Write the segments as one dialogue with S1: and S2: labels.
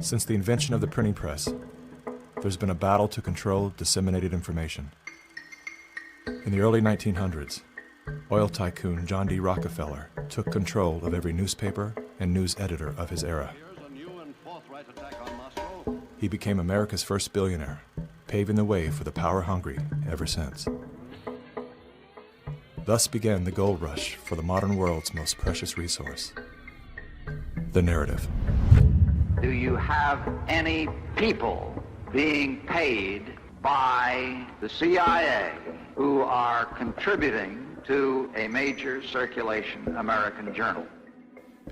S1: Since the invention of the printing press, there's been a battle to control disseminated information. In the early 1900s, oil tycoon John D. Rockefeller took control of every newspaper and news editor of his era. He became America's first billionaire, paving the way for the power-hungry ever since. Thus began the gold rush for the modern world's most precious resource, the narrative.
S2: Do you have any people being paid by the CIA who are contributing to a major circulation American journal?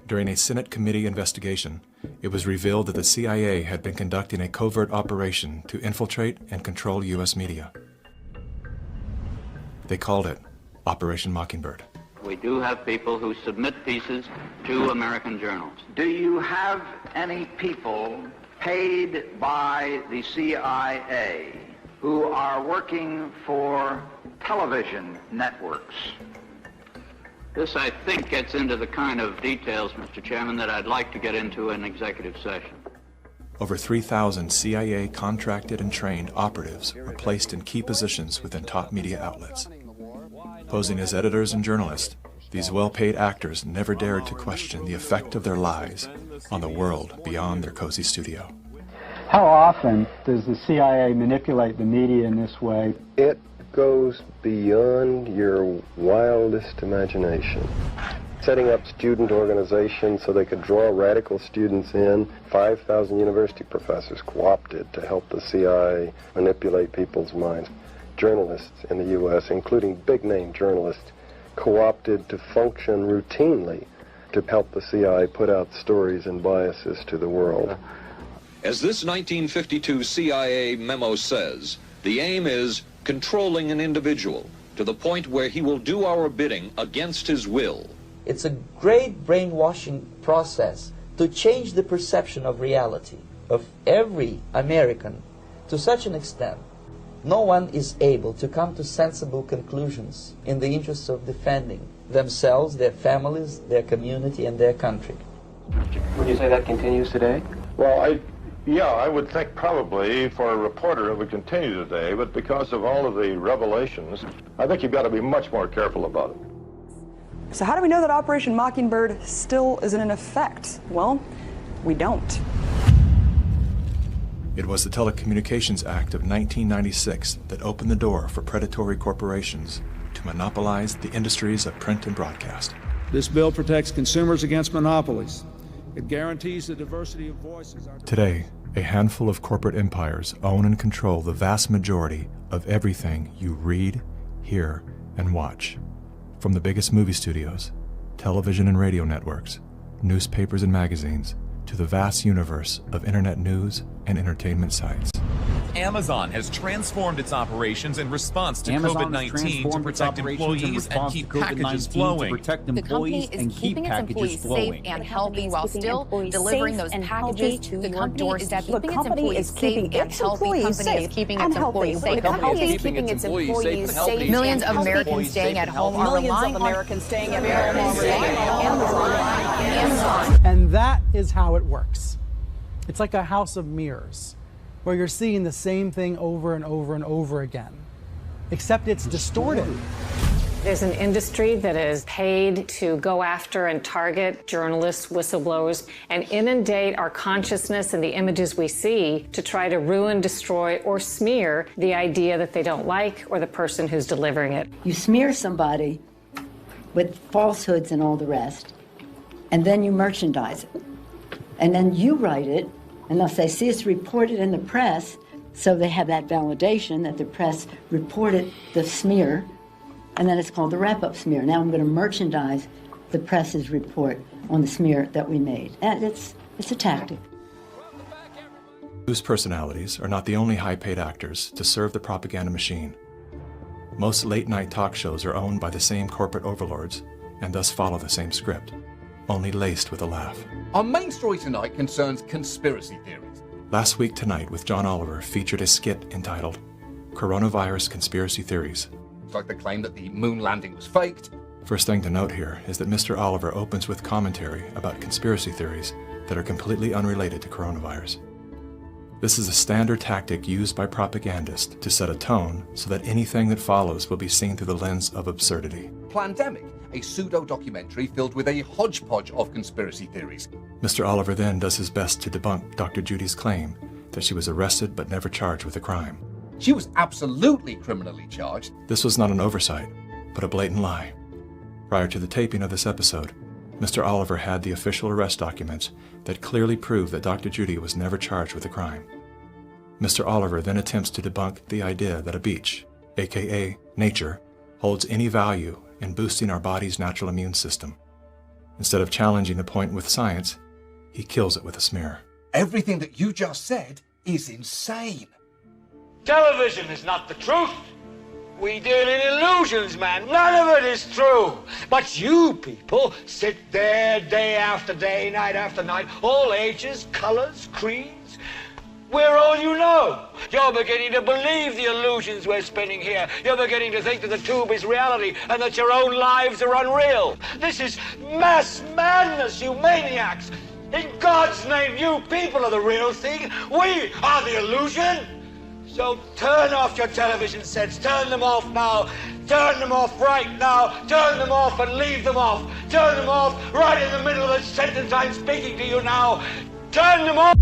S1: During a Senate committee investigation, it was revealed that the CIA had been conducting a covert operation to infiltrate and control U.S. media. They called it Operation Mockingbird.
S3: We do have people who submit pieces to American journals.
S2: Do you have any people paid by the CIA who are working for television networks?
S3: This, I think, gets into the kind of details, Mr. Chairman, that I'd like to get into in executive session.
S1: Over 3,000 CIA contracted and trained operatives were placed in key positions within top media outlets. Posing as editors and journalists, these well-paid actors never dared to question the effect of their lies on the world beyond their cozy studio.
S4: How often does the CIA manipulate the media in this way?
S5: It goes beyond your wildest imagination. Setting up student organizations so they could draw radical students in. 5,000 university professors co-opted to help the CIA manipulate people's minds. Journalists in the U.S., including big-name journalists, co-opted to function routinely to help the CIA put out stories and biases to the world.
S6: As this 1952 CIA memo says, the aim is controlling an individual to the point where he will do our bidding against his will.
S7: It's a great brainwashing process to change the perception of reality of every American to such an extent no one is able to come to sensible conclusions in the interests of defending themselves, their families, their community, and their country.
S8: Would you say that continues today?
S9: Well, I would think probably for a reporter it would continue today, but because of all of the revelations, I think you've got to be much more careful about it.
S10: So how do we know that Operation Mockingbird still isn't in effect? Well, we don't.
S1: It was the Telecommunications Act of 1996 that opened the door for predatory corporations to monopolize the industries of print and broadcast.
S11: This bill protects consumers against monopolies. It guarantees the diversity of voices.
S1: Today, a handful of corporate empires own and control the vast majority of everything you read, hear, and watch. From the biggest movie studios, television and radio networks, newspapers and magazines, to the vast universe of internet news and entertainment sites.
S12: Amazon has transformed its operations in response to COVID-19 to protect employees and keep packages flowing.
S13: The company is keeping its employees safe and healthy while still delivering those packages to your doorstep. The company is keeping its employees safe and healthy. The company is keeping its employees safe. Millions of Americans staying at home are relying on Amazon.
S14: And that is how it works. It's like a house of mirrors, where you're seeing the same thing over and over and over again, except it's distorted.
S15: There's an industry that is paid to go after and target journalists, whistleblowers, and inundate our consciousness and the images we see to try to ruin, destroy, or smear the idea that they don't like or the person who's delivering it.
S16: You smear somebody with falsehoods and all the rest, and then you merchandise it. And then you write it, and they'll say, see, it's reported in the press, so they have that validation that the press reported the smear, and then it's called the wrap-up smear. Now I'm going to merchandise the press's report on the smear that we made. And it's a tactic.
S1: News personalities are not the only high-paid actors to serve the propaganda machine. Most late-night talk shows are owned by the same corporate overlords and thus follow the same script, only laced with a laugh.
S17: Our main story tonight concerns conspiracy theories.
S1: Last Week Tonight with John Oliver featured a skit entitled Coronavirus Conspiracy Theories.
S17: It's like the claim that the moon landing was faked.
S1: First thing to note here is that Mr. Oliver opens with commentary about conspiracy theories that are completely unrelated to coronavirus. This is a standard tactic used by propagandists to set a tone so that anything that follows will be seen through the lens of absurdity.
S17: Plandemic, a pseudo-documentary filled with a hodgepodge of conspiracy theories.
S1: Mr. Oliver then does his best to debunk Dr. Judy's claim that she was arrested but never charged with a crime.
S17: She was absolutely criminally charged.
S1: This was not an oversight, but a blatant lie. Prior to the taping of this episode, Mr. Oliver had the official arrest documents that clearly prove that Dr. Judy was never charged with a crime. Mr. Oliver then attempts to debunk the idea that a beach, aka nature, holds any value in boosting our body's natural immune system. Instead of challenging the point with science, he kills it with a smear.
S17: Everything that you just said is insane.
S18: Television is not the truth. We deal in illusions, man. None of it is true. But you people sit there day after day, night after night, all ages, colors, creeds. We're all you know. You're beginning to believe the illusions we're spinning here. You're beginning to think that the tube is reality and that your own lives are unreal. This is mass madness, you maniacs. In God's name, you people are the real thing. We are the illusion. So turn off your television sets. Turn them off now. Turn them off right now. Turn them off and leave them off. Turn them off right in the middle of the sentence I'm speaking to you now. Turn them off.